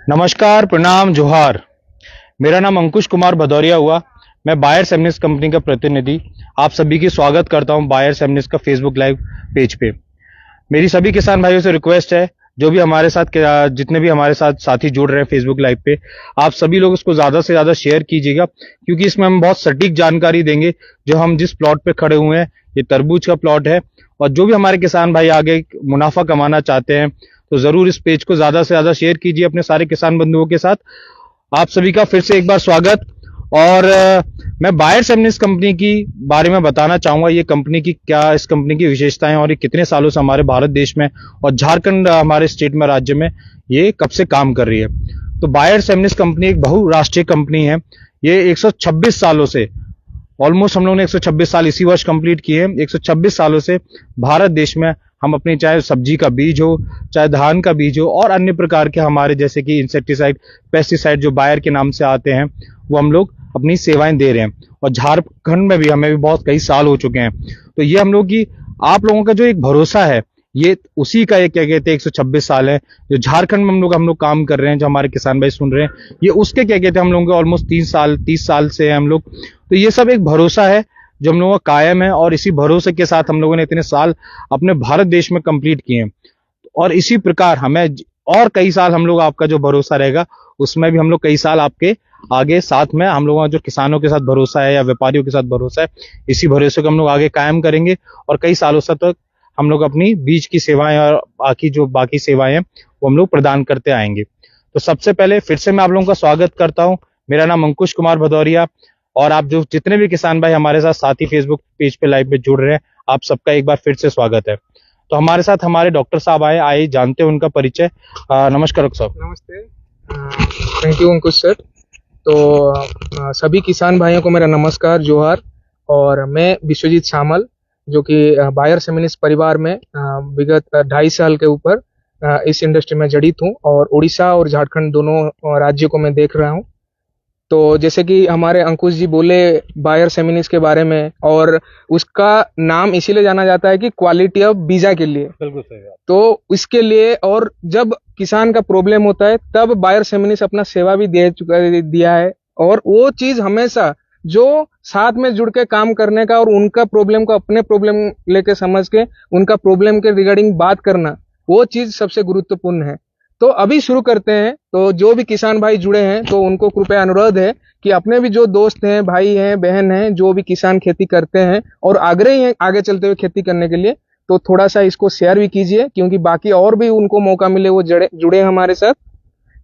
नमस्कार, प्रणाम, जोहार। मेरा नाम अंकुश कुमार भदौरिया हुआ। मैं बायर सेमिनिस्ट कंपनी का प्रतिनिधि आप सभी की स्वागत करता हूं बायर सेमिनिस्ट का फेसबुक लाइव पेज पे। मेरी सभी किसान भाइयों से रिक्वेस्ट है, जो भी हमारे साथ जितने भी हमारे साथ साथी जुड़ रहे हैं फेसबुक लाइव पे, आप सभी लोग इसको ज्यादा से ज्यादा शेयर कीजिएगा, क्योंकि इसमें हम बहुत सटीक जानकारी देंगे। जो हम जिस प्लॉट पे खड़े हुए हैं, ये तरबूज का प्लॉट है, और जो भी हमारे किसान भाई आगे मुनाफा कमाना चाहते हैं, तो जरूर इस पेज को ज्यादा से ज्यादा शेयर कीजिए अपने सारे किसान बंधुओं के साथ। आप सभी का फिर से एक बार स्वागत। और मैं बायर सेमिनिस्ट कंपनी की बारे में बताना चाहूंगा, ये कंपनी की क्या, इस कंपनी की विशेषताएं, और ये कितने सालों से हमारे भारत देश में और झारखंड हमारे स्टेट में, राज्य में ये कब से काम कर रही है। तो बायर सेमिनिस्ट कंपनी एक बहुराष्ट्रीय कंपनी है। ये 126 सालों से, ऑलमोस्ट हम लोगों ने 126 साल इसी वर्ष कंप्लीट किए हैं। 126 सालों से भारत देश में हम अपनी, चाहे सब्जी का बीज हो, चाहे धान का बीज हो, और अन्य प्रकार के हमारे जैसे कि इंसेक्टिसाइड, पेस्टिसाइड जो बायर के नाम से आते हैं, वो हम लोग अपनी सेवाएं दे रहे हैं। और झारखंड में भी हमें भी बहुत कई साल हो चुके हैं। तो ये हम लोग की, आप लोगों का जो एक भरोसा है, ये उसी का एक, क्या कहते हैं, 126 साल है। जो झारखंड में हम लोग काम कर रहे हैं, जो हमारे किसान भाई सुन रहे हैं, ये उसके, क्या कहते हैं, हम लोगों के ऑलमोस्ट 30 साल से है हम लोग। तो ये सब एक भरोसा है जो हम लोगों का कायम है, और इसी भरोसे के साथ हम लोगों ने इतने साल अपने भारत देश में कंप्लीट किए हैं। और इसी प्रकार हमें और कई साल हम लोग, आपका जो भरोसा रहेगा उसमें भी हम लोग कई साल आपके आगे साथ में, हम लोगों का जो किसानों के साथ भरोसा है या व्यापारियों के साथ भरोसा है, इसी भरोसे को हम लोग आगे कायम करेंगे। और कई सालों से तक हम लोग अपनी बीज की सेवाएं और बाकी सेवाएं हैं, वो हम लोग प्रदान करते आएंगे। तो सबसे पहले फिर से मैं आप लोगों का स्वागत करता हूं। मेरा नाम अंकुश कुमार भदौरिया, और आप जो जितने भी किसान भाई हमारे साथ साथी फेसबुक पेज पे लाइव में जुड़ रहे हैं, आप सबका एक बार फिर से स्वागत है। तो हमारे साथ हमारे डॉक्टर साहब आए जानते हैं उनका परिचय। नमस्कार डॉक्टर साहब। नमस्ते। Thank you Ankush sir. तो सभी किसान भाइयों को मेरा नमस्कार, जोहार। और मैं विश्वजीत सामल, जो कि बायर सेमिनिस्ट परिवार में विगत 2.5 साल के ऊपर इस इंडस्ट्री में जड़ित हूँ, और उड़ीसा और झारखंड दोनों राज्यों को मैं देख रहा हूँ। तो जैसे कि हमारे अंकुश जी बोले बायर सेमिनिस्ट के बारे में, और उसका नाम इसीलिए जाना जाता है कि क्वालिटी ऑफ बीजा के लिए। बिल्कुल सही बात। तो इसके लिए, और जब किसान का प्रॉब्लम होता है तब बायर सेमिनिस्ट अपना सेवा भी दिया है। और वो चीज हमेशा जो साथ में जुड़ के काम करने का, और उनका प्रॉब्लम को अपने प्रॉब्लम लेके समझ के उनका प्रॉब्लम के रिगार्डिंग बात करना, वो चीज सबसे गुरुत्वपूर्ण है। तो अभी शुरू करते हैं। तो जो भी किसान भाई जुड़े हैं, तो उनको कृपया अनुरोध है कि अपने भी जो दोस्त हैं, भाई हैं, बहन हैं, जो भी किसान खेती करते हैं और आग्रही हैं आगे चलते हुए खेती करने के लिए, तो थोड़ा सा इसको शेयर भी कीजिए, क्योंकि बाकी और भी उनको मौका मिले वो जुड़े हमारे साथ।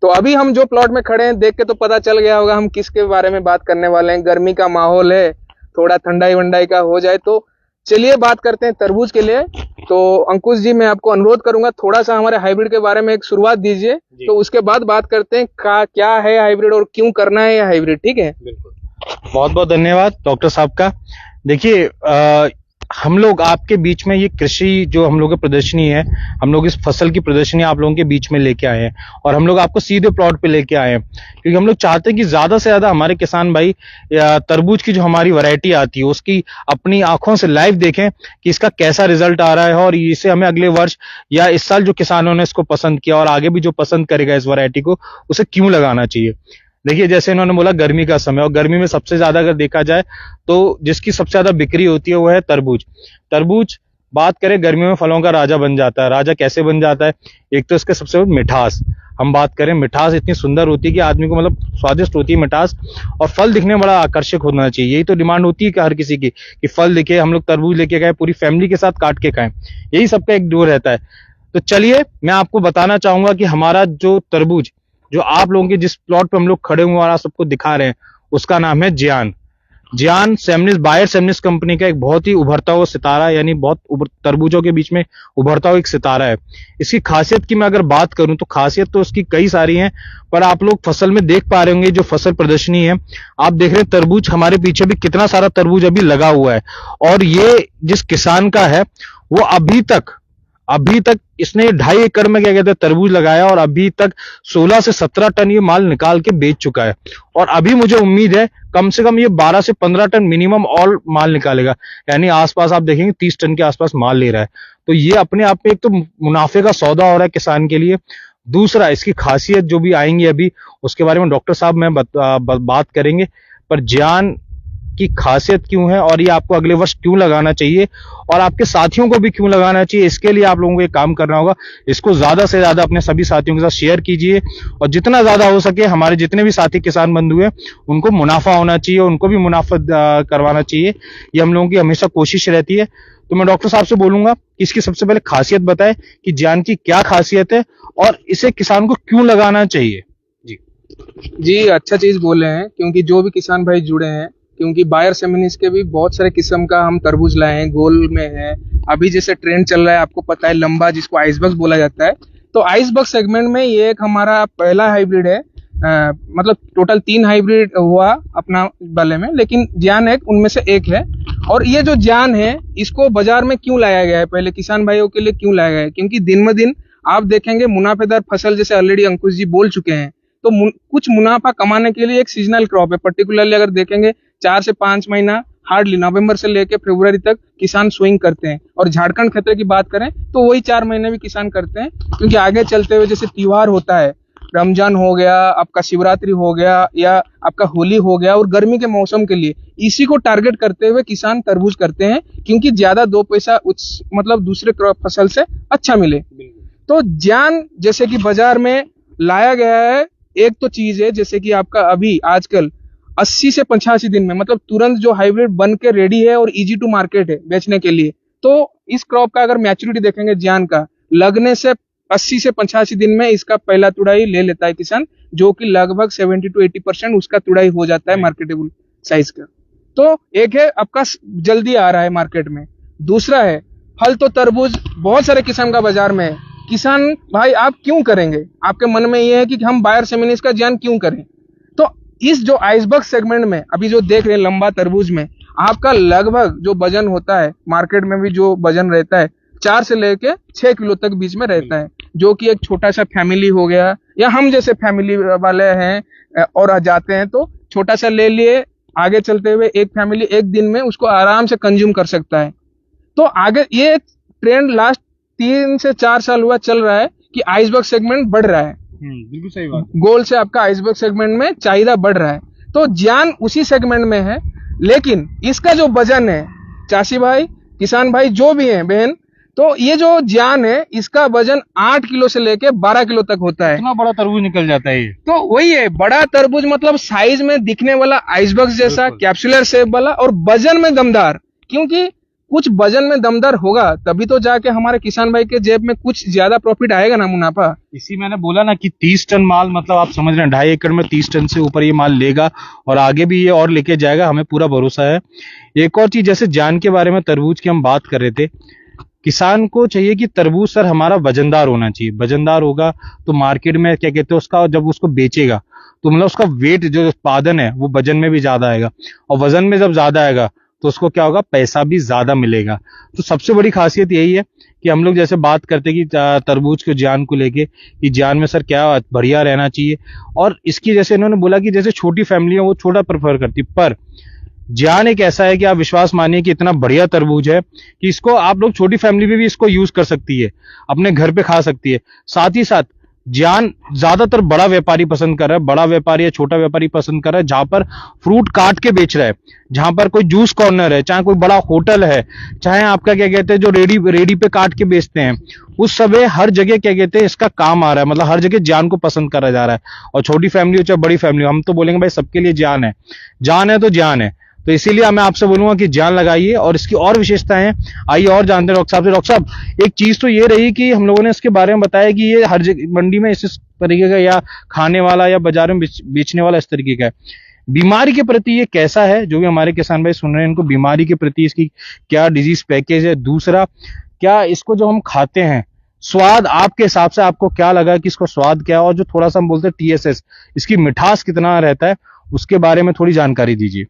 तो अभी हम जो प्लॉट में खड़े हैं, देख के तो पता चल गया होगा हम किसके बारे में बात करने वाले हैं। गर्मी का माहौल है, थोड़ा ठंडाई वंडाई का हो जाए, तो चलिए बात करते हैं तरबूज के लिए। तो अंकुश जी, मैं आपको अनुरोध करूंगा, थोड़ा सा हमारे हाइब्रिड के बारे में एक शुरुआत दीजिए, तो उसके बाद बात करते हैं क्या है हाइब्रिड और क्यों करना है ये हाइब्रिड। ठीक है? बिल्कुल। बहुत बहुत धन्यवाद डॉक्टर साहब का। देखिए, हम लोग आपके बीच में ये कृषि जो हम लोग की प्रदर्शनी है, हम लोग इस फसल की प्रदर्शनी आप लोगों के बीच में लेके आए हैं, और हम लोग आपको सीधे प्लॉट पे लेके आए हैं, क्योंकि हम लोग चाहते हैं कि ज्यादा से ज्यादा हमारे किसान भाई तरबूज की जो हमारी वैरायटी आती है उसकी अपनी आंखों से लाइव देखें कि इसका कैसा रिजल्ट आ रहा है, और इसे हमें अगले वर्ष या इस साल जो किसानों ने इसको पसंद किया और आगे भी जो पसंद करेगा इस वैरायटी को, उसे क्यों लगाना चाहिए। देखिए, जैसे इन्होंने बोला गर्मी का समय, और गर्मी में सबसे ज्यादा अगर देखा जाए तो जिसकी सबसे ज्यादा बिक्री होती है वो है तरबूज। तरबूज बात करें, गर्मियों में फलों का राजा बन जाता है। राजा कैसे बन जाता है? एक तो इसके सबसे मिठास, हम बात करें, मिठास इतनी सुंदर होती है कि आदमी को, मतलब स्वादिष्ट होती है मिठास, और फल दिखने में बड़ा आकर्षक होना चाहिए। यही तो डिमांड होती है कि हर किसी की, कि फल दिखे, हम लोग तरबूज लेके खाएं, पूरी फैमिली के साथ काट के खाएं, यही सबका एक डोर रहता है। तो चलिए मैं आपको बताना चाहूंगा कि हमारा जो तरबूज, जो आप लोगों के जिस प्लॉट पे हम लोग खड़े हुए और आप सबको दिखा रहे हैं, उसका नाम है जियान। जियान सेमिनिस्ट, बायर सेमिनिस्ट कंपनी का एक बहुत ही उभरता हुआ सितारा, यानी बहुत तरबूजों के बीच में उभरता हुआ एक सितारा है। इसकी खासियत की मैं अगर बात करूं तो खासियत तो उसकी कई सारी हैं, पर आप लोग फसल में देख पा रहे होंगे, जो फसल प्रदर्शनी है आप देख रहे हैं, तरबूज हमारे पीछे भी कितना सारा तरबूज अभी लगा हुआ है। और ये जिस किसान का है, वो अभी तक इसने 2.5 एकड़ में, क्या कहते हैं, तरबूज लगाया, और अभी तक 16 से 17 टन ये माल निकाल के बेच चुका है। और अभी मुझे उम्मीद है कम से कम ये 12 से 15 टन मिनिमम और माल निकालेगा, यानी आसपास आप देखेंगे 30 टन के आसपास माल ले रहा है। तो ये अपने आप में एक तो मुनाफे का सौदा हो रहा है किसान के लिए, दूसरा, इसकी खासियत जो भी आएंगी अभी उसके बारे में डॉक्टर साहब में बात करेंगे, पर ज्ञान की खासियत क्यों है और ये आपको अगले वर्ष क्यों लगाना चाहिए और आपके साथियों को भी क्यों लगाना चाहिए, इसके लिए आप लोगों को एक काम करना होगा। इसको ज्यादा से ज्यादा अपने सभी साथियों के साथ शेयर कीजिए और जितना ज्यादा हो सके हमारे जितने भी साथी किसान बंधु हैं उनको मुनाफा होना चाहिए, उनको भी मुनाफा करवाना चाहिए। ये हम लोगों की हमेशा कोशिश रहती है। तो मैं डॉक्टर साहब से बोलूंगा कि इसकी सबसे पहले खासियत बताएं कि ज्ञान की क्या खासियत है और इसे किसान को क्यों लगाना चाहिए। जी, अच्छा चीज बोले हैं, क्योंकि जो भी किसान भाई जुड़े हैं, क्योंकि बायर सेमिनिस के भी बहुत सारे किस्म का हम तरबूज लाए हैं, गोल में है, अभी जैसे ट्रेंड चल रहा है आपको पता है, लंबा, जिसको आइसबर्ग बोला जाता है। तो आइसबर्ग सेगमेंट में ये एक हमारा पहला हाइब्रिड है। मतलब टोटल 3 हाइब्रिड हुआ अपना वाले में, लेकिन जान एक उनमें से एक है। और ये जो जान है इसको बाजार में क्यों लाया गया है, पहले किसान भाइयों के लिए क्यों लाया गया है, क्योंकि दिन ब दिन आप देखेंगे मुनाफेदार फसल, जैसे ऑलरेडी अंकुश जी बोल चुके हैं, तो कुछ मुनाफा कमाने के लिए एक सीजनल क्रॉप है। पर्टिकुलरली अगर देखेंगे 4 से 5 महीना हार्डली नवंबर से लेकर फरवरी तक किसान स्विंग करते हैं। और झारखंड क्षेत्र की बात करें तो वही 4 महीने भी किसान करते हैं, क्योंकि आगे चलते हुए जैसे त्योहार होता है, रमजान हो गया, आपका शिवरात्रि हो गया, या आपका होली हो गया, और गर्मी के मौसम के लिए इसी को टारगेट करते हुए किसान तरबूज करते हैं, क्योंकि ज्यादा 2 पैसा मतलब दूसरे क्रॉप फसल से अच्छा मिले। तो जान जैसे कि बाजार में लाया गया है, एक तो चीज है जैसे कि आपका अभी आजकल 80 से 85 दिन में, मतलब तुरंत जो हाइब्रिड बन के रेडी है और इजी टू मार्केट है बेचने के लिए। तो इस क्रॉप का अगर मैच्योरिटी देखेंगे जान का, लगने से 80 से 85 दिन में इसका पहला तुड़ाई ले लेता है किसान, जो कि लगभग 70 to 80% उसका तुड़ाई हो जाता है मार्केटेबल साइज का। तो एक है आपका जल्दी आ रहा है मार्केट में। दूसरा है फल, तो तरबूज बहुत सारे किस्म का बाजार में है। किसान भाई आप क्यों करेंगे, आपके मन में ये है कि हम बायर सेमिनिस का ज्ञान क्यों करें। तो इस जो आइसबर्ग सेगमेंट में अभी जो देख रहे हैं लंबा तरबूज में, आपका लगभग जो वजन होता है मार्केट में भी जो वजन रहता है 4 से लेके 6 किलो तक बीच में रहता है, जो कि एक छोटा सा फैमिली हो गया, या हम जैसे फैमिली वाले हैं और जाते हैं तो छोटा सा ले लिए, आगे चलते हुए एक फैमिली एक दिन में उसको आराम से कंज्यूम कर सकता है। तो आगे ये ट्रेंड लास्ट 3 से 4 साल हुआ चल रहा है कि आइसबर्ग सेगमेंट बढ़ रहा है। बिल्कुल सही बात। गोल से आपका आइसबर्ग सेगमेंट में चाहिदा बढ़ रहा है, तो ज्ञान उसी सेगमेंट में है। लेकिन इसका जो वजन है, चाची भाई, किसान भाई जो भी है बहन, तो ये जो ज्ञान है इसका वजन 8 किलो से लेके 12 किलो तक होता है। इतना बड़ा तरबूज निकल जाता है ये। तो वही है बड़ा तरबूज, मतलब साइज में दिखने वाला आइसबर्ग जैसा कैप्सुलर शेप वाला, और वजन में दमदार। क्योंकि कुछ वजन में दमदार होगा तभी तो जाके हमारे किसान भाई के जेब में कुछ ज्यादा प्रॉफिट आएगा ना, मुनाफा। इसी मैंने बोला ना कि 30 टन माल, मतलब आप समझ रहे हैं 2.5 एकड़ में 30 टन से ऊपर ये माल लेगा और आगे भी ये और लेके जाएगा, हमें पूरा भरोसा है। एक और चीज, जैसे जान के बारे में, तरबूज की हम बात कर रहे थे, किसान को चाहिए कि तरबूज सर हमारा वजनदार होना चाहिए। वजनदार होगा तो मार्केट में क्या कहते हैं उसका, जब उसको बेचेगा तो मतलब उसका वेट जो उत्पादन है वो वजन में भी ज्यादा आएगा, और वजन में जब ज्यादा आएगा तो उसको क्या होगा, पैसा भी ज्यादा मिलेगा। तो सबसे बड़ी खासियत यही है कि हम लोग जैसे बात करते हैं कि तरबूज के जान को लेके कि जान में सर क्या बढ़िया रहना चाहिए, और इसकी जैसे इन्होंने बोला कि जैसे छोटी फैमिली है वो छोटा प्रेफर करती, पर जान एक ऐसा है कि आप विश्वास मानिए कि इतना बढ़िया तरबूज है कि इसको आप लोग छोटी फैमिली भी इसको यूज कर सकती है, अपने घर पे खा सकती है। साथ ही साथ जान ज्यादातर बड़ा व्यापारी पसंद कर रहा है, बड़ा व्यापारी या छोटा व्यापारी पसंद कर रहा है, जहां पर फ्रूट काट के बेच रहा है, जहां पर कोई जूस कॉर्नर है, चाहे कोई बड़ा होटल है, चाहे आपका क्या कहते हैं जो रेडी पे काट के बेचते हैं, उस समय हर जगह क्या कहते हैं इसका काम आ रहा है, मतलब हर जगह जान को पसंद करा जा रहा है। और छोटी फैमिली हो चाहे बड़ी फैमिली हो, हम तो बोलेंगे भाई सबके लिए जान है, जान है तो जान है। तो इसीलिए मैं आपसे बोलूंगा कि जान लगाइए, और इसकी और विशेषताएं हैं, आइए और जानते हैं डॉक्टर साहब से। डॉक्टर साहब, एक चीज तो ये रही कि हम लोगों ने इसके बारे में बताया कि ये हर जगह मंडी में इस तरीके का, या खाने वाला या बाजार में बेचने वाला इस तरीके का है। बीमारी के प्रति ये कैसा है, जो भी हमारे किसान भाई सुन रहे हैं इनको बीमारी के प्रति इसकी क्या डिजीज पैकेज है। दूसरा, क्या इसको जो हम खाते हैं, स्वाद आपके हिसाब से आपको क्या लगा कि इसको स्वाद क्या है, और जो थोड़ा सा हम बोलते हैं TSS, इसकी मिठास कितना रहता है, उसके बारे में थोड़ी जानकारी दीजिए।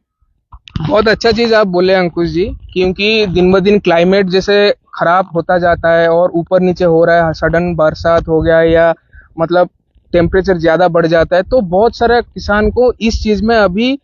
बहुत अच्छा चीज आप बोले अंकुश जी, क्योंकि दिन ब दिन क्लाइमेट जैसे खराब होता जाता है और ऊपर नीचे हो रहा है, सडन बरसात हो गया या मतलब टेम्परेचर ज्यादा बढ़ जाता है, तो बहुत सारे किसान को इस चीज में अभी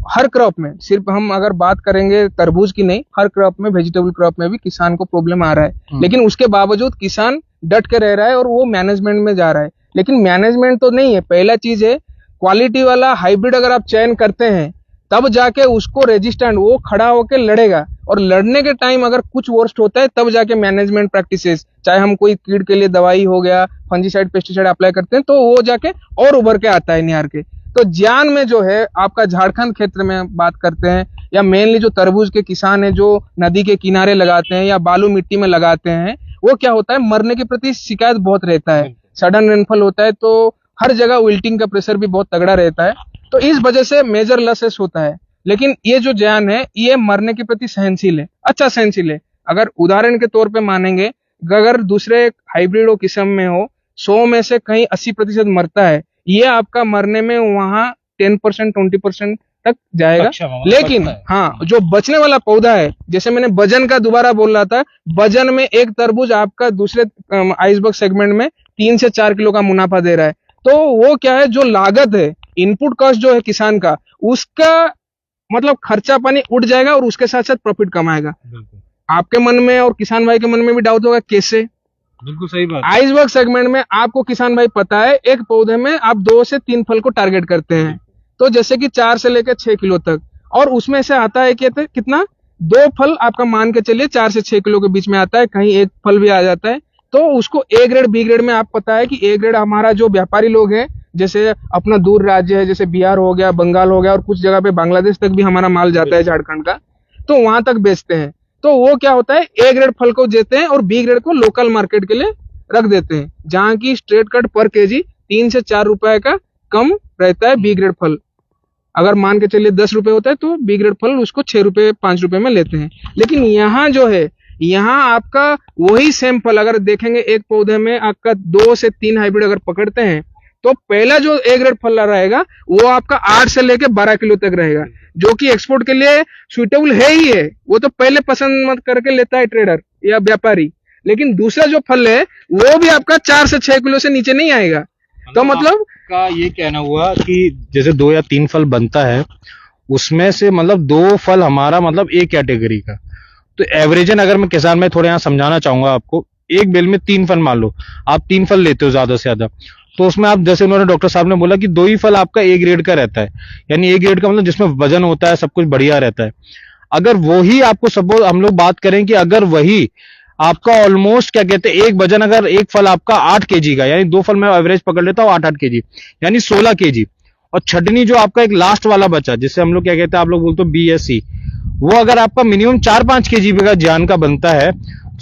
हर क्रॉप में, सिर्फ हम अगर बात करेंगे तरबूज की नहीं, हर क्रॉप में, वेजिटेबल क्रॉप में भी किसान को प्रॉब्लम आ रहा है। लेकिन उसके बावजूद किसान डट के रह रहा है और वो मैनेजमेंट में जा रहा है। लेकिन मैनेजमेंट तो नहीं है। पहला चीज है, क्वालिटी वाला हाइब्रिड अगर आप चयन करते हैं तब जाके उसको रेजिस्टेंट वो खड़ा होकर लड़ेगा, और लड़ने के टाइम अगर कुछ वर्स्ट होता है तब जाके मैनेजमेंट प्रैक्टिसेस, चाहे हम कोई कीड़ के लिए दवाई हो गया, फंजीसाइड पेस्टिसाइड अप्लाई करते हैं तो वो जाके और उभर के आता है निहार के। तो ज्ञान में जो है आपका झारखंड क्षेत्र में बात करते हैं, या मेनली जो तरबूज के किसान है जो नदी के किनारे लगाते हैं या बालू मिट्टी में लगाते हैं, वो क्या होता है, मरने के प्रति शिकायत बहुत रहता है। सडन रेनफॉल होता है तो हर जगह विल्टिंग का प्रेशर भी बहुत तगड़ा रहता है, तो इस वजह से मेजर लॉसेस होता है। लेकिन ये जो ज्ञान है ये मरने के प्रति सहनशील है, अच्छा सहनशील है। अगर उदाहरण के तौर पे मानेंगे, अगर दूसरे हाइब्रिड हो किस्म में हो 100 में से कहीं 80% मरता है, ये आपका मरने में वहां 10% 20% तक जाएगा। लेकिन हाँ, जो बचने वाला पौधा है, जैसे मैंने वजन का दोबारा बोल रहा था, वजन में एक तरबूज आपका दूसरे आइसबर्ग सेगमेंट में 3 से 4 किलो का मुनाफा दे रहा है। तो वो क्या है, जो लागत है, इनपुट कॉस्ट जो है किसान का, उसका मतलब खर्चा पानी उठ जाएगा और उसके साथ साथ प्रॉफिट कमाएगा। आपके मन में और किसान भाई के मन में भी डाउट होगा, कैसे? बिल्कुल सही बात। आइसबर्ग सेगमेंट में आपको किसान भाई पता है, एक पौधे में आप 2 से 3 फल को टारगेट करते हैं, तो जैसे कि 4 से लेकर 6 किलो तक, और उसमें से आता है कितना, 2 फल आपका मान के चलिए 4 से 6 किलो के बीच में आता है, कहीं एक फल भी आ जाता है। तो उसको ए ग्रेड बी ग्रेड में आप पता है कि ए ग्रेड हमारा जो व्यापारी लोग हैं, जैसे अपना दूर राज्य है, जैसे बिहार हो गया, बंगाल हो गया, और कुछ जगह पे बांग्लादेश तक भी हमारा माल जाता है झारखंड का, तो वहां तक बेचते हैं। तो वो क्या होता है, ए ग्रेड फल को देते हैं और बी ग्रेड को लोकल मार्केट के लिए रख देते हैं, जहां की स्ट्रेट कट पर केजी 3 से 4 रुपए का कम रहता है। बी ग्रेड फल अगर मान के चलिए 10 रुपए होता है, तो बी ग्रेड फल उसको 6 रुपए 5 रुपए में लेते हैं। लेकिन यहाँ जो है, यहाँ आपका वही सेम फल अगर देखेंगे, एक पौधे में आपका 2 से 3 हाइब्रिड अगर पकड़ते हैं, तो पहला जो ए ग्रेड फल रहेगा वो आपका 8 से लेके 12 किलो तक रहेगा, जो कि एक्सपोर्ट के लिए सुइटेबल है ही है। वो तो पहले पसंद मत करके लेता है ट्रेडर या व्यापारी। लेकिन दूसरा जो फल है वो भी आपका 4 से 6 किलो से नीचे नहीं आएगा। तो मतलब का ये कहना हुआ कि जैसे 2 या 3 फल बनता है, उसमें से मतलब 2 फल हमारा मतलब ए कैटेगरी का, तो एवरेजन अगर मैं किसान में थोड़ा यहाँ समझाना चाहूंगा आपको, एक बेल में 3 फल मान लो, आप 3 फल लेते हो ज्यादा से ज्यादा, तो उसमें आप जैसे उन्होंने डॉक्टर साहब ने बोला कि 2 ही फल आपका ए ग्रेड का रहता है, यानी ए ग्रेड का मतलब जिसमें वजन होता है, सब कुछ बढ़िया रहता है। अगर वही आपको सपोज हम लोग बात करें कि अगर वही आपका ऑलमोस्ट क्या कहते हैं, एक वजन अगर एक फल आपका 8 केजी का, यानी 2 फल मैं एवरेज पकड़ लेता हूँ 8-8 केजी, यानी 16 केजी, और छटनी जो आपका एक लास्ट वाला बचा, जिससे हम लोग क्या कहते हैं, आप लोग बोलते हो BSC, वो अगर आपका मिनिमम 4-5 केजी का जान का बनता है,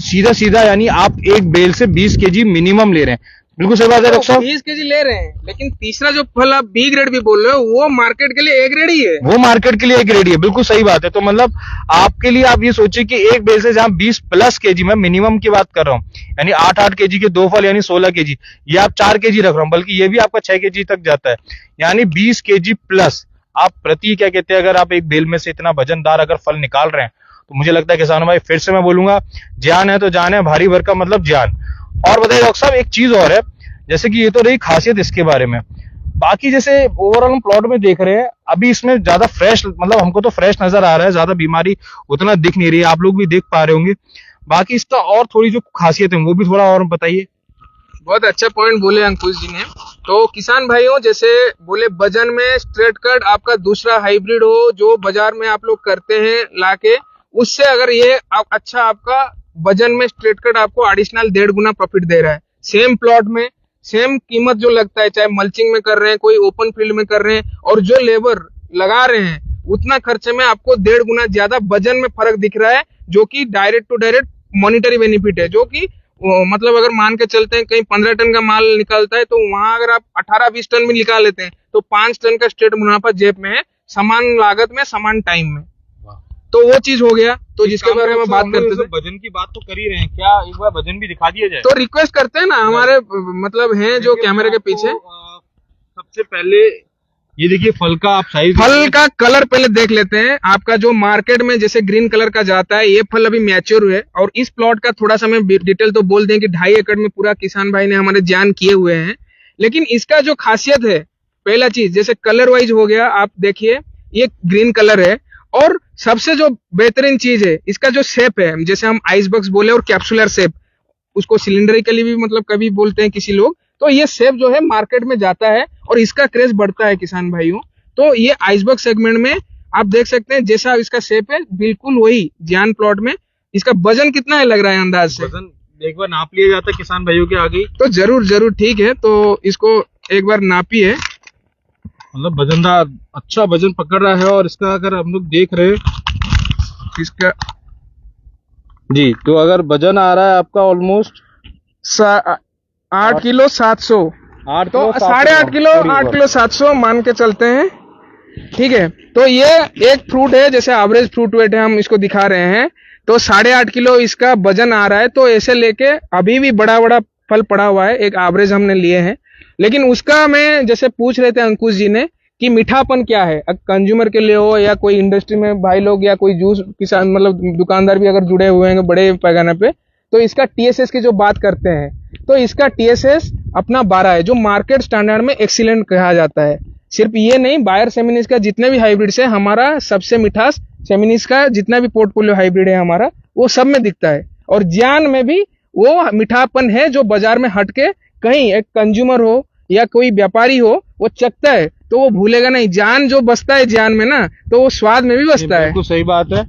सीधा सीधा यानी आप एक बेल से 20 केजी मिनिमम ले रहे हैं। बिल्कुल सही बात है डॉक्टर साहब, 20 केजी ले रहे हैं। लेकिन तीसरा जो फल आप बी ग्रेड भी बोल रहे हो, वो मार्केट के लिए ए ग्रेड ही है, वो मार्केट के लिए ए ग्रेड ही है। बिल्कुल सही बात है। तो मतलब आपके लिए आप ये सोचिए कि एक बेल से जहां 20+ केजी, मैं मिनिमम की बात कर रहा हूँ, यानी 8-8 केजी के 2 फल यानी 16 केजी, ये आप 4 केजी रख रहा हूँ, बल्कि ये भी आपका 6 केजी तक जाता है, यानी 20 केजी प्लस आप प्रति क्या कहते हैं, अगर आप एक बेल में से इतना वजनदार अगर फल निकाल रहे हैं, तो मुझे लगता है किसानों भाई, फिर से मैं बोलूंगा, जान है तो जान है, भारी भरकम मतलब जान। और बताइए डॉक्टर साहब, एक चीज और है, जैसे कि ये तो रही खासियत इसके बारे में, बाकी जैसे ओवरऑल हम प्लॉट में देख रहे हैं, अभी इसमें ज्यादा फ्रेश, मतलब हमको तो फ्रेश नजर आ रहा है, ज्यादा बीमारी उतना दिख नहीं रही है, आप लोग भी देख पा रहे होंगे। बाकी इसका और थोड़ी जो खासियत है वो भी थोड़ा और बताइए। बहुत अच्छा पॉइंट बोले अंकुश जी ने। तो किसान भाइयों, जैसे बोले वजन में स्ट्रेट कट आपका दूसरा हाइब्रिड हो जो बाजार में आप लोग करते हैं लाके, उससे अगर ये अच्छा आपका वजन में स्ट्रेट कट आपको एडिशनल 1.5 गुना प्रॉफिट दे रहा है, सेम प्लॉट में सेम कीमत जो लगता है, चाहे मल्चिंग में कर रहे हैं, कोई ओपन फील्ड में कर रहे हैं, और जो लेबर लगा रहे हैं उतना खर्चे में आपको 1.5 गुना ज्यादा वजन में फर्क दिख रहा है, जो कि direct to direct monetary benefit है। जो कि मतलब अगर मान के चलते हैं कहीं 15 टन का माल निकलता है, तो वहां अगर आप 18-20 टन भी निकाल लेते हैं, तो 5 टन का स्ट्रेट मुनाफा जेब में है, समान लागत में समान टाइम में। तो वो चीज हो गया। तो जिसके बारे में बात करते थे, वजन की बात तो कर ही रहे हैं, क्या एक बार वजन भी दिखा दिया जाए? तो रिक्वेस्ट करते हैं ना, हमारे मतलब हैं जो कैमरे के पीछे। सबसे पहले ये देखिए फल का आप साइज, फल का कलर पहले देख लेते हैं। आपका जो मार्केट में जैसे ग्रीन कलर का जाता है, ये फल अभी मैच्योर हुए। और इस प्लॉट का थोड़ा सा मैं डिटेल तो बोल दें कि 2.5 एकड़ में पूरा किसान भाई ने हमारे जान किए हुए हैं। लेकिन इसका जो खासियत है, पहला चीज जैसे कलर वाइज हो गया, आप देखिए ये ग्रीन कलर है। और सबसे जो बेहतरीन चीज है, इसका जो शेप है, जैसे हम आइस बॉक्स बोले और कैप्सुलर शेप, उसको सिलेंडरिकली भी मतलब कभी बोलते हैं किसी लोग, तो ये सेब जो है मार्केट में जाता है और इसका क्रेज बढ़ता है किसान भाइयों। तो ये आइसबर्ग सेगमेंट में आप देख सकते हैं जैसा इसका शेप है बिल्कुल वही जियान प्लॉट में। इसका वजन कितना है लग रहा है अंदाज से? वजन एक बार नाप लिया जाता है किसान भाइयों के आगे। तो जरूर जरूर ठीक है, तो इसको एक बार नापिए। मतलब वजनदार अच्छा वजन पकड़ रहा है। और इसका अगर हम लोग देख रहे हैं इसका जी, तो अगर वजन आ रहा है आपका ऑलमोस्ट 8 किलो 700, 8 तो किलो 8.5 किलो 8 किलो 700 मान के चलते हैं, ठीक है। तो ये एक फ्रूट है, जैसे एवरेज फ्रूट वेट है हम इसको दिखा रहे हैं, तो 8.5 किलो इसका वजन आ रहा है। तो ऐसे लेके अभी भी बड़ा बड़ा फल पड़ा हुआ है, एक एवरेज हमने लिए हैं। लेकिन उसका मैं जैसे पूछ रहे थे अंकुश जी ने कि मीठापन क्या है, कंज्यूमर के लिए हो या कोई इंडस्ट्री में भाई लोग या कोई जूस किसान मतलब दुकानदार भी अगर जुड़े हुए हैं बड़े पैमाने पे, तो इसका टीएसएस की जो बात करते हैं, तो इसका टीएसएस अपना 12 है, जो मार्केट स्टैंडर्ड में एक्सीलेंट कहा जाता है। सिर्फ ये नहीं, बायर सेमिनिस का जितने भी हाइब्रिड्स है, हमारा सबसे मिठास सेमिनिस का जितना भी पोर्टफोलियो हाइब्रिड है हमारा, वो सब में दिखता है। और जियान में भी वो मीठापन है जो बाजार में हट के कहीं एक कंज्यूमर हो या कोई व्यापारी हो वो चखता है तो वो भूलेगा नहीं। जान जो बसता है जियान में ना, तो वो स्वाद में भी बसता है। बिल्कुल सही बात है।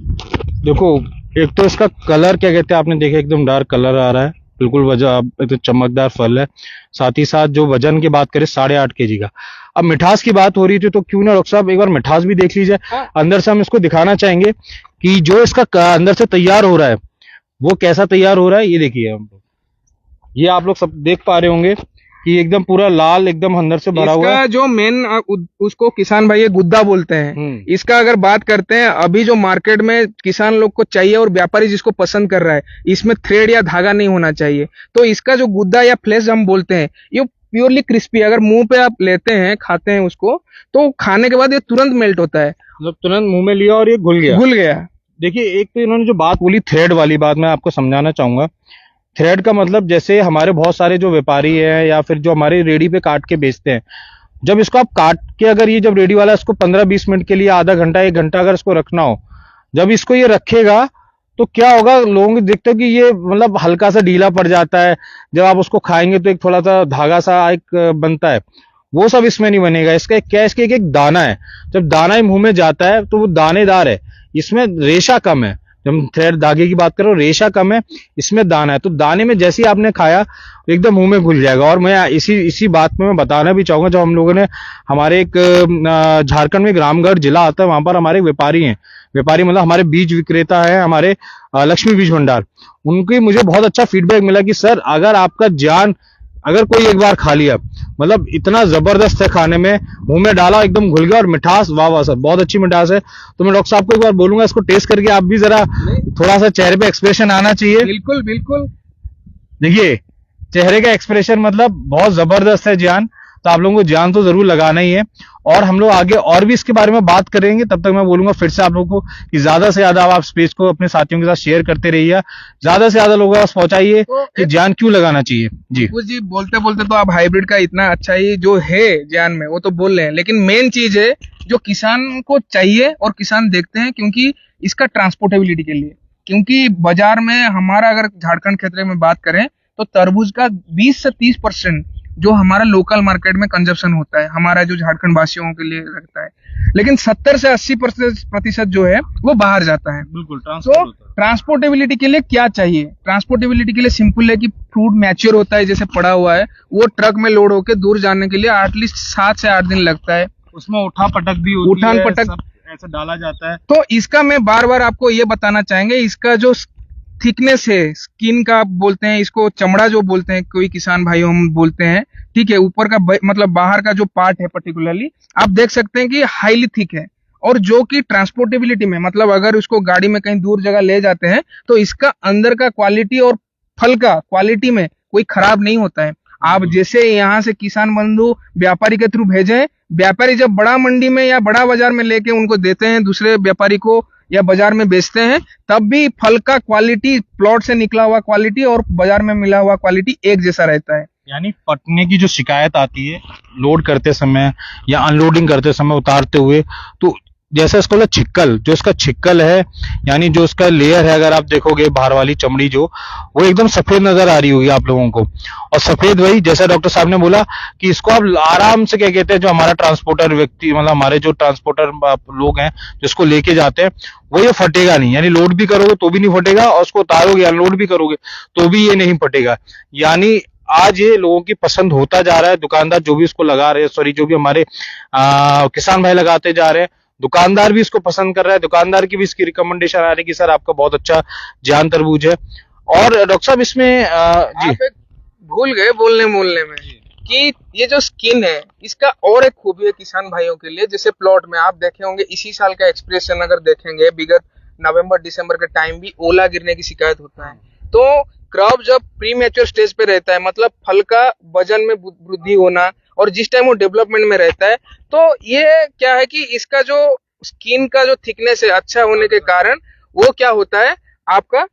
देखो, एक तो इसका कलर क्या कहते हैं आपने देखा, एकदम डार्क कलर आ रहा है, बिल्कुल एकदम चमकदार फल है। साथ ही साथ जो वजन की बात करें 8.5 kg का। अब मिठास की बात हो रही थी तो क्यों ना डॉक्टर साहब एक बार मिठास भी देख लीजिए। अंदर से हम इसको दिखाना चाहेंगे कि जो इसका अंदर से तैयार हो रहा है वो कैसा तैयार हो रहा है। ये देखिए हम लोग, ये आप लोग सब देख पा रहे होंगे कि एकदम पूरा लाल एकदम अंदर से भरा हुआ है। इसका जो मेन उसको किसान भाई ये गुद्दा बोलते हैं। इसका अगर बात करते हैं, अभी जो मार्केट में किसान लोग को चाहिए और व्यापारी जिसको पसंद कर रहा है, इसमें थ्रेड या धागा नहीं होना चाहिए। तो इसका जो गुद्दा या फ्लेश हम बोलते हैं, ये प्योरली क्रिस्पी, अगर मुंह पे आप लेते हैं खाते हैं उसको, तो खाने के बाद ये तुरंत मेल्ट होता है, मतलब तुरंत मुंह में लिया और ये घुल गया। देखिए, एक तो इन्होंने जो बात बोली थ्रेड वाली बात, मैं आपको समझाना चाहूंगा। थ्रेड का मतलब जैसे हमारे बहुत सारे जो व्यापारी हैं या फिर जो हमारे रेडी पे काट के बेचते हैं, जब इसको आप काट के अगर ये जब रेडी वाला इसको 15-20 मिनट के लिए आधा घंटा 1 घंटा अगर इसको रखना हो, जब इसको ये रखेगा तो क्या होगा, लोग देखते हो कि ये मतलब हल्का सा ढीला पड़ जाता है। जब आप उसको खाएंगे तो एक थोड़ा सा धागा सा एक बनता है, वो सब इसमें नहीं बनेगा। इसका क्या है, इसका एक दाना है, जब दाना ही मुंह में जाता है तो वो दानेदार है, इसमें रेशा कम है। जब थ्रेड धागे की बात करो, रेशा कम है, इसमें दाना है। तो दाने में जैसे ही आपने खाया एकदम मुंह में घुल जाएगा। और मैं इसी बात में मैं बताना भी चाहूंगा, जब हम लोगों ने हमारे एक झारखंड में रामगढ़ जिला आता है, वहां पर हमारे व्यापारी हैं, व्यापारी मतलब हमारे बीज विक्रेता है, हमारे लक्ष्मी बीज भंडार, उनकी मुझे बहुत अच्छा फीडबैक मिला कि सर अगर आपका जान अगर कोई एक बार खा लिया, मतलब इतना जबरदस्त है खाने में, मुंह में डाला एकदम घुल गया। और मिठास वाह वाह सर, बहुत अच्छी मिठास है। तो मैं डॉक्टर साहब को एक बार बोलूंगा इसको टेस्ट करके आप भी जरा थोड़ा सा चेहरे पे एक्सप्रेशन आना चाहिए। बिल्कुल बिल्कुल, देखिए चेहरे का एक्सप्रेशन मतलब बहुत जबरदस्त है जान। तो आप लोगों को जान तो जरूर लगाना ही है। और हम लोग आगे और भी इसके बारे में बात करेंगे। तब तक मैं बोलूंगा फिर से आप लोगों को कि ज्यादा से ज्यादा आप स्पेस को अपने साथियों के साथ शेयर करते रहिए, ज्यादा से ज्यादा लोगों के पास पहुंचाइए कि जान क्यों लगाना चाहिए। जी जी, बोलते बोलते तो आप हाइब्रिड का इतना अच्छा ही जो है जान में वो तो बोल रहे हैं, लेकिन मेन चीज है जो किसान को चाहिए और किसान देखते हैं, क्योंकि इसका ट्रांसपोर्टेबिलिटी के लिए। क्योंकि बाजार में हमारा अगर झारखंड क्षेत्र में बात करें तो तरबूज का 20 से 30% जो हमारा लोकल मार्केट में कंजप्शन होता है, हमारा जो झारखंड वासियों के लिए रहता है, लेकिन 70 से 80% जो है वो बाहर जाता है। बिल्कुल। तो ट्रांसपोर्टेबिलिटी के लिए क्या चाहिए? ट्रांसपोर्टेबिलिटी के लिए सिंपल है कि फ्रूट मैच्योर होता है, जैसे पड़ा हुआ है, वो ट्रक में लोड होकर दूर जाने के लिए एटलीस्ट 7 से 8 दिन लगता है। उसमें उठा पटक भी होती है, उठान पटक ऐसा डाला जाता है। तो इसका मैं बार बार आपको ये बताना चाहेंगे, इसका जो थिकनेस है, स्किन का बोलते हैं इसको, चमड़ा जो बोलते हैं कोई किसान भाई हम बोलते हैं, ठीक है, ऊपर का मतलब बाहर का जो पार्ट है पर्टिकुलरली आप देख सकते हैं कि हाईली थिक है। और जो कि ट्रांसपोर्टेबिलिटी में मतलब अगर उसको गाड़ी में कहीं दूर जगह ले जाते हैं तो इसका अंदर का क्वालिटी और फल का क्वालिटी में कोई खराब नहीं होता है। आप जैसे यहाँ से किसान बंधु व्यापारी के थ्रू भेजे, व्यापारी जब बड़ा मंडी में या बड़ा बाजार में लेके उनको देते हैं दूसरे व्यापारी को या बाजार में बेचते हैं, तब भी फल का क्वालिटी, प्लॉट से निकला हुआ क्वालिटी और बाजार में मिला हुआ क्वालिटी एक जैसा रहता है। यानी फटने की जो शिकायत आती है लोड करते समय या अनलोडिंग करते समय उतारते हुए, तो जैसा इसको बोला छिक्कल, जो इसका छिक्कल है यानी जो इसका लेयर है, अगर आप देखोगे बाहर वाली चमड़ी जो, वो एकदम सफेद नजर आ रही होगी आप लोगों को। और सफेद वही जैसा डॉक्टर साहब ने बोला कि इसको आप आराम से क्या कहते हैं, जो हमारा ट्रांसपोर्टर व्यक्ति मतलब हमारे जो ट्रांसपोर्टर लोग हैं जिसको लेके जाते हैं, वो ये फटेगा नहीं, यानी लोड भी करोगे तो भी नहीं फटेगा, और उसको उतारोगे अनलोड भी करोगे तो भी ये नहीं फटेगा। यानी आज ये लोगों की पसंद होता जा रहा है, दुकानदार जो भी इसको लगा रहे हैं, सॉरी जो भी हमारे किसान भाई लगाते जा रहे हैं, दुकानदार भी इसको पसंद कर रहा है, दुकानदार की भी इसकी रिकमेंडेशन आ रही है कि सर आपका बहुत अच्छा जान तरबूज है। और डॉक्टर साहब इसमें जी आप एक भूल गए बोलने में कि ये जो स्किन है इसका और एक खूबी है किसान भाइयों के लिए। जैसे प्लॉट में आप देखे होंगे इसी साल का एक्सप्रेशन अगर देखेंगे, विगत नवंबर दिसंबर के टाइम भी ओला गिरने की शिकायत होता है। तो क्रॉप जब प्री मैच्योर स्टेज पे रहता है, मतलब फल का वजन में वृद्धि होना, और जिस टाइम वो डेवलपमेंट में रहता है, तो ये क्या है कि इसका जो स्किन का जो थिकनेस है अच्छा होने के कारण वो क्या होता है, आपका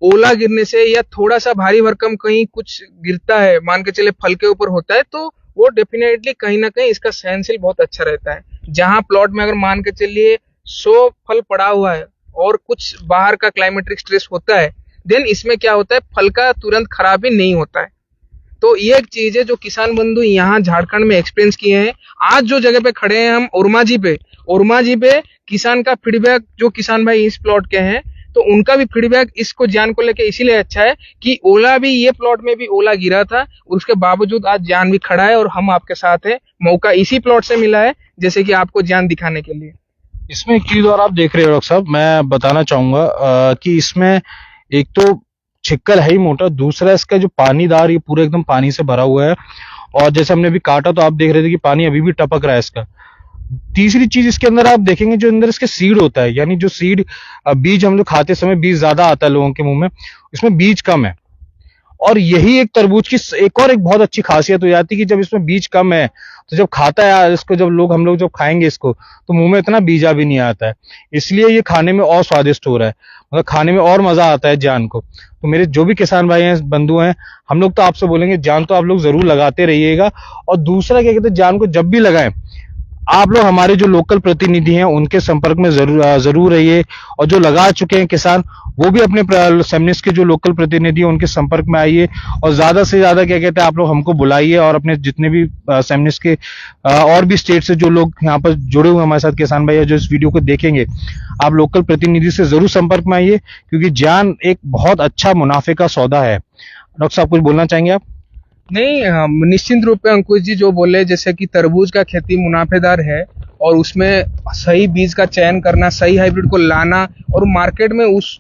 ओला गिरने से या थोड़ा सा भारी भरकम कहीं कुछ गिरता है, मान के चले फल के ऊपर होता है, तो वो डेफिनेटली कहीं ना कहीं इसका सहनशील बहुत अच्छा रहता है। जहां प्लॉट में अगर मान के चलिए 100 फल पड़ा हुआ है और कुछ बाहर का क्लाइमेटिक स्ट्रेस होता है, देन इसमें क्या होता है, फल का तुरंत खराबी नहीं होता है। तो ये एक चीज है जो किसान बंधु यहाँ झारखंड में एक्सपीरियंस किए हैं। आज जो जगह पे खड़े हैं हम ओरमा जी पे किसान का फीडबैक, जो किसान भाई इस प्लॉट के हैं, तो उनका भी फीडबैक इसको जान को लेके इसीलिए अच्छा है कि ओला भी, ये प्लॉट में भी ओला गिरा था, उसके बावजूद आज जान भी खड़ा है और हम आपके साथ हैं। मौका इसी प्लॉट से मिला है जैसे कि आपको जान दिखाने के लिए। इसमें एक चीज और आप देख रहे हो डॉक्टर साहब, मैं बताना चाहूंगा कि इसमें एक तो छिक्कल है ही मोटा, दूसरा इसका जो पानीदार, ये पूरा एकदम पानी से भरा हुआ है, और जैसे हमने अभी काटा तो आप देख रहे थे कि पानी अभी भी टपक रहा है इसका। तीसरी चीज इसके अंदर आप देखेंगे, जो अंदर इसके सीड होता है, यानी जो सीड बीज हम लोग खाते समय बीज ज्यादा आता है लोगों के मुंह में, इसमें बीज कम है। और यही एक तरबूज की एक बहुत अच्छी खासियत हो जाती है कि जब इसमें बीज कम है तो जब खाता है इसको, जब हम लोग जब खाएंगे इसको, तो मुंह में इतना बीजा भी नहीं आता है, इसलिए ये खाने में और स्वादिष्ट हो रहा है, मतलब खाने में और मजा आता है जान को। तो मेरे जो भी किसान भाई हैं, बंधु हैं, हम लोग तो आपसे बोलेंगे जान तो आप लोग जरूर लगाते रहिएगा। और दूसरा क्या कहते हैं, जान को जब भी लगाएं आप लोग हमारे जो लोकल प्रतिनिधि हैं उनके संपर्क में जरूर रहिए, और जो लगा चुके हैं किसान वो भी अपने सेमनिस के जो लोकल प्रतिनिधि हैं उनके संपर्क में आइए, और ज्यादा से ज्यादा क्या कहते हैं आप लोग हमको बुलाइए, और अपने जितने भी सेमनिस के और भी स्टेट से जो लोग यहाँ पर जुड़े हुए हमारे साथ किसान भाई जो इस वीडियो को देखेंगे, आप लोकल प्रतिनिधि से जरूर संपर्क में आइए, क्योंकि जान एक बहुत अच्छा मुनाफे का सौदा है। डॉक्टर साहब कुछ बोलना चाहेंगे आप? नहीं, निश्चित रूप पे अंकुश जी जो बोले, जैसे कि तरबूज का खेती मुनाफेदार है और उसमें सही बीज का चयन करना, सही हाइब्रिड को लाना और मार्केट में उस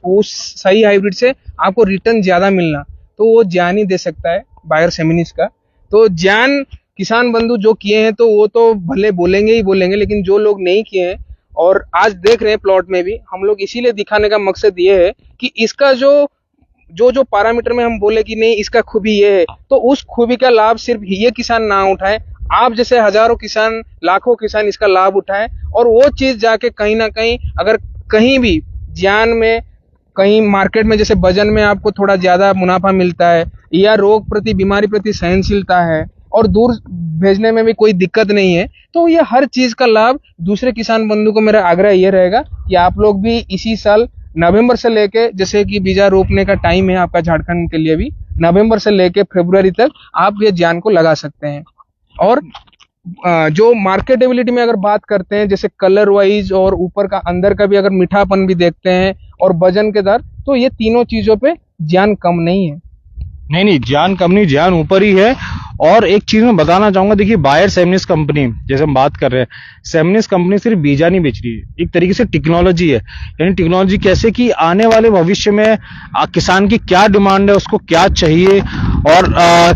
सही हाइब्रिड से आपको रिटर्न ज्यादा मिलना, तो वो जान ही दे सकता है बायर सेमिनिस का। तो जान किसान बंधु जो किए हैं तो वो तो भले बोलेंगे ही बोलेंगे, लेकिन जो लोग नहीं किए हैं और आज देख रहे हैं प्लॉट में भी, हम लोग इसीलिए दिखाने का मकसद ये है कि इसका जो पैरामीटर में हम बोले कि नहीं इसका खूबी ये है, तो उस खूबी का लाभ सिर्फ ये किसान ना उठाए, आप जैसे हजारों किसान, लाखों किसान इसका लाभ उठाएं, और वो चीज जाके कहीं ना कहीं अगर कहीं भी जान में, कहीं मार्केट में जैसे वजन में आपको थोड़ा ज्यादा मुनाफा मिलता है, या रोग प्रति, बीमारी प्रति सहनशीलता है, और दूर भेजने में भी कोई दिक्कत नहीं है, तो ये हर चीज का लाभ दूसरे किसान बंधु को मेरा आग्रह ये रहेगा कि आप लोग भी इसी साल नवंबर से लेके, जैसे कि बीजा रोपने का टाइम है आपका झारखंड के लिए भी, नवंबर से लेके फरवरी तक आप ये जान को लगा सकते हैं। और जो मार्केटेबिलिटी में अगर बात करते हैं, जैसे कलर वाइज और ऊपर का अंदर का भी अगर मीठापन भी देखते हैं और वजन के दर, तो ये तीनों चीजों पे जान कम नहीं है। नहीं, जान कम नहीं, जान ऊपर ही है। और एक चीज मैं बताना चाहूंगा, देखिए बायर सेमनिस कंपनी, जैसे हम बात कर रहे हैं, सेमनिस कंपनी सिर्फ बीजा नहीं बेच रही है, एक तरीके से टेक्नोलॉजी है। यानी टेक्नोलॉजी कैसे कि आने वाले भविष्य में किसान की क्या डिमांड है, उसको क्या चाहिए, और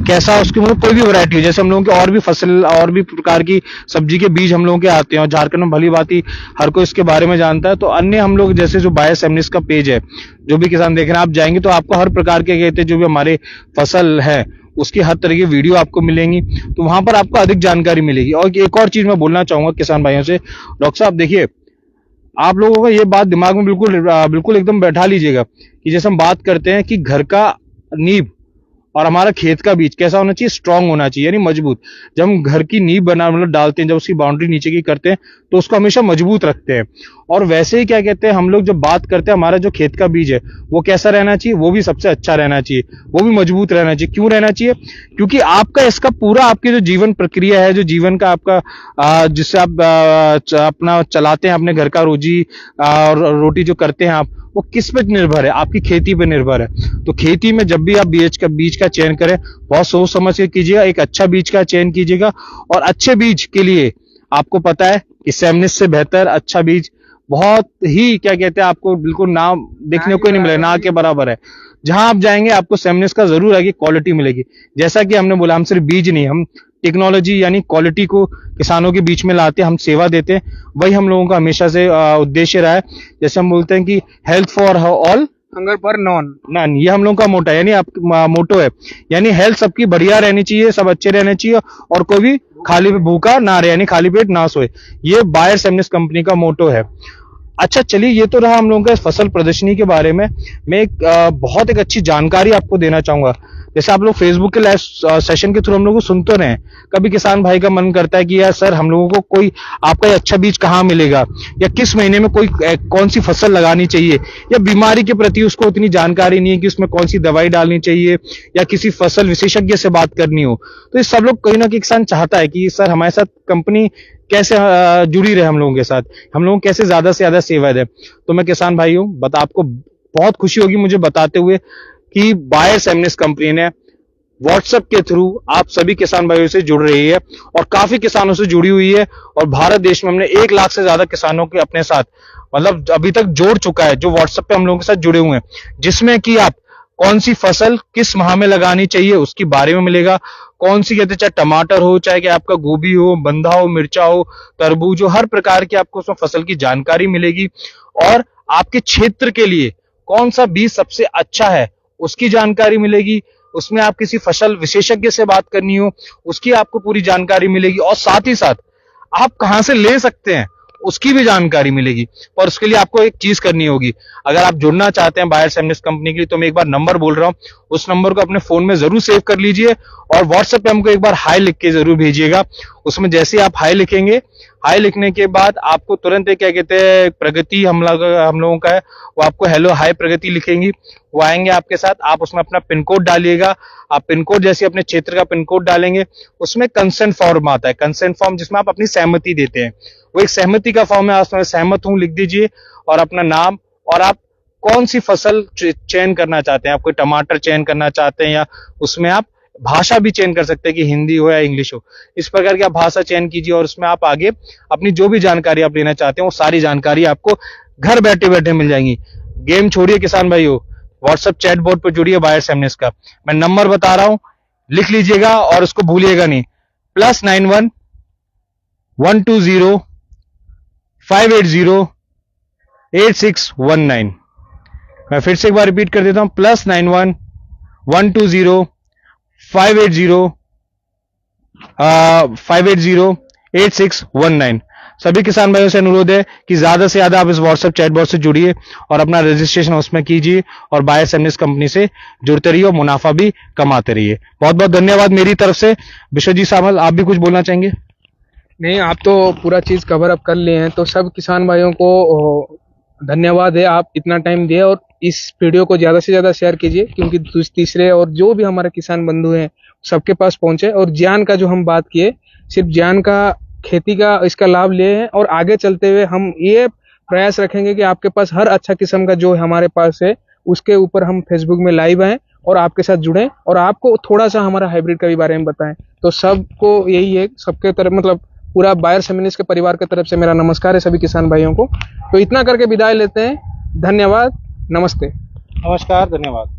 कैसा उसकी मतलब कोई भी वैरायटी हो, जैसे हम लोगों के और भी फसल और भी प्रकार की सब्जी के बीज हम लोगों के आते हैं, और झारखंड में भली भांति हर कोई इसके बारे में जानता है। तो अन्य हम लोग जैसे जो बायर सेमनिस का पेज है, जो भी किसान देख रहे हैं, आप जाएंगे तो आपको हर प्रकार के कहते हैं जो भी हमारे फसल है उसकी हर तरह की वीडियो आपको मिलेंगी, तो वहां पर आपको अधिक जानकारी मिलेगी। और एक और चीज मैं बोलना चाहूंगा किसान भाइयों से, डॉक्टर साहब देखिए, आप लोगों को ये बात दिमाग में बिल्कुल एकदम बैठा लीजिएगा कि जैसे हम बात करते हैं कि घर का नींव और हमारा खेत का बीज कैसा होना चाहिए, स्ट्रांग होना चाहिए, यानी मजबूत। जब हम घर की नींव बना मतलब डालते हैं, जब उसकी बाउंड्री नीचे की करते हैं तो उसको हमेशा मजबूत रखते हैं। और वैसे ही क्या कहते हैं, हम लोग जब बात करते हैं हमारा जो खेत का बीज है वो कैसा रहना चाहिए, वो भी सबसे अच्छा रहना चाहिए, वो भी मजबूत रहना चाहिए। क्यों रहना चाहिए? क्योंकि आपका इसका पूरा आपकी जो जीवन प्रक्रिया है, जो जीवन का आपका जिससे आप अपना चलाते हैं अपने घर का रोजी और रोटी जो करते हैं आप, वो किस पे निर्भर है? आपकी खेती पे निर्भर है। तो खेती में जब भी आप बीज का चयन करें, बहुत सोच समझ के कीजिएगा, एक अच्छा बीज का चयन कीजिएगा। और अच्छे बीज के लिए आपको पता है कि सेमनिस से बेहतर अच्छा बीज बहुत ही क्या कहते हैं, आपको बिल्कुल नाम देखने को ही नहीं मिलेगा, ना के बराबर है। जहां आप जाएंगे आपको सेमनिस का जरूर आगे क्वालिटी मिलेगी। जैसा कि हमने बोला, हम सिर्फ बीज नहीं, हम टेक्नोलॉजी यानी क्वालिटी को किसानों के बीच में लाते हैं, हम सेवा देते हैं। वही हम लोगों का हमेशा से उद्देश्य रहा है। जैसे हम बोलते हैं कि हेल्थ फॉर ऑल, हंगर पर नॉन, ये हम लोगों का मोटा है, यानी आप मोटो है, यानी हेल्थ सबकी बढ़िया रहनी चाहिए, सब अच्छे रहने चाहिए और कोई भी खाली भूखा ना रहे, यानी खाली पेट ना सोए। ये बायर सेमनिस कंपनी का मोटो है। अच्छा चलिए, ये तो रहा हम लोगों का फसल प्रदर्शनी के बारे में। मैं बहुत एक अच्छी जानकारी आपको देना चाहूंगा। जैसे आप लोग फेसबुक के लाइव सेशन के थ्रू हम लोग को सुनते रहे हैं, कभी किसान भाई का मन करता है कि यार सर, हम लोगों को कोई आपका अच्छा बीज कहाँ मिलेगा, या किस महीने में कोई कौन सी फसल लगानी चाहिए, या बीमारी के प्रति उसको उतनी जानकारी नहीं है कि उसमें कौन सी दवाई डालनी चाहिए, या किसी फसल विशेषज्ञ से बात करनी हो। तो ये सब लोग कहीं ना कहीं किसान चाहता है कि सर हमारे साथ कंपनी कैसे जुड़ी रहे, हम लोगों के साथ, हम लोगों को कैसे ज्यादा से ज्यादा सेवा दे। तो मैं किसान भाई हूँ, बता आपको बहुत खुशी होगी मुझे बताते हुए कि बायर सेमनिस कंपनी ने व्हाट्सएप के थ्रू आप सभी किसान भाइयों से जुड़ रही है और काफी किसानों से जुड़ी हुई है। और भारत देश में हमने 1 लाख से ज्यादा किसानों के अपने साथ मतलब अभी तक जोड़ चुका है, जो व्हाट्सएप पे हम लोगों के साथ जुड़े हुए हैं, जिसमें कि आप कौन सी फसल किस माह में लगानी चाहिए उसके बारे में मिलेगा। कौन सी कहते, चाहे टमाटर हो, चाहे कि आपका गोभी हो, बंधा हो, मिर्चा हो, तरबूज हो, हर प्रकार की आपको उसमें फसल की जानकारी मिलेगी। और आपके क्षेत्र के लिए कौन सा बीज सबसे अच्छा है उसकी जानकारी मिलेगी। उसमें आप किसी फसल विशेषज्ञ से बात करनी हो उसकी आपको पूरी जानकारी मिलेगी। और साथ ही साथ आप कहां से ले सकते हैं उसकी भी जानकारी मिलेगी। पर उसके लिए आपको एक चीज करनी होगी, अगर आप जुड़ना चाहते हैं बायर सेमनिस कंपनी के लिए, तो मैं एक बार नंबर बोल रहा हूं, उस नंबर को अपने फोन में जरूर सेव कर लीजिए और व्हाट्सएप पे हमको एक बार हाई लिख के जरूर भेजिएगा। उसमें जैसे आप हाई लिखेंगे, हाई लिखने के बाद आपको तुरंत क्या कहते हैं, प्रगति हम लोगों का है, वो आपको हेलो हाई प्रगति लिखेंगी, वो आएंगे आपके साथ। आप उसमें अपना पिन कोड डालिएगा। आप पिन कोड जैसे अपने क्षेत्र का पिन कोड डालेंगे, उसमें कंसेंट फॉर्म आता है, कंसेंट फॉर्म जिसमें आप अपनी सहमति देते हैं। वो एक सहमति का फॉर्म है, उसमें सहमत हूं लिख दीजिए और अपना नाम, और आप कौन सी फसल चयन करना चाहते हैं, आप कोई टमाटर चयन करना चाहते हैं, या उसमें आप भाषा भी चयन कर सकते हैं कि हिंदी हो या इंग्लिश हो, इस प्रकार की आप भाषा चयन कीजिए। और उसमें आप आगे अपनी जो भी जानकारी आप लेना चाहते हैं वो सारी जानकारी आपको घर बैठे बैठे मिल जाएंगी। गेम छोड़िए किसान भाइयों, व्हाट्सएप चैट बोर्ड पर जुड़िए बायर सेमनिस का। मैं नंबर बता रहा हूं, लिख लीजिएगा और उसको भूलिएगा नहीं, +91 120 580 8619। मैं फिर से एक बार रिपीट कर देता हूं, +91 120 580 8619। सभी किसान भाइयों से अनुरोध है कि ज्यादा से ज्यादा आप इस व्हाट्सएप चैटबॉट से जुड़िए और अपना रजिस्ट्रेशन उसमें कीजिए और बायर सेमनिस कंपनी से जुड़ते रहिए और मुनाफा भी कमाते रहिए। बहुत बहुत धन्यवाद मेरी तरफ से। विश्वजीत सामल, आप भी कुछ बोलना चाहेंगे? नहीं, आप तो पूरा चीज कवर अप कर लिए हैं। तो सब किसान भाइयों को धन्यवाद है, आप इतना टाइम दिए और इस वीडियो को ज्यादा से ज्यादा शेयर कीजिए, क्योंकि तीसरे और जो भी हमारे किसान बंधु हैं सबके पास पहुंचे। और ज्ञान का जो हम बात किए, सिर्फ ज्ञान का, खेती का इसका लाभ लिए हैं। और आगे चलते हुए हम ये प्रयास रखेंगे कि आपके पास हर अच्छा किस्म का जो हमारे पास है उसके ऊपर हम फेसबुक में लाइव आए और आपके साथ जुड़े और आपको थोड़ा सा हमारा हाइब्रिड का भी बारे में बताएं। तो सबको यही है, सबके तरफ मतलब पूरा बायर सेमनिस के परिवार की तरफ से मेरा नमस्कार है सभी किसान भाइयों को। तो इतना करके विदाई लेते हैं। धन्यवाद, नमस्ते। नमस्कार, धन्यवाद।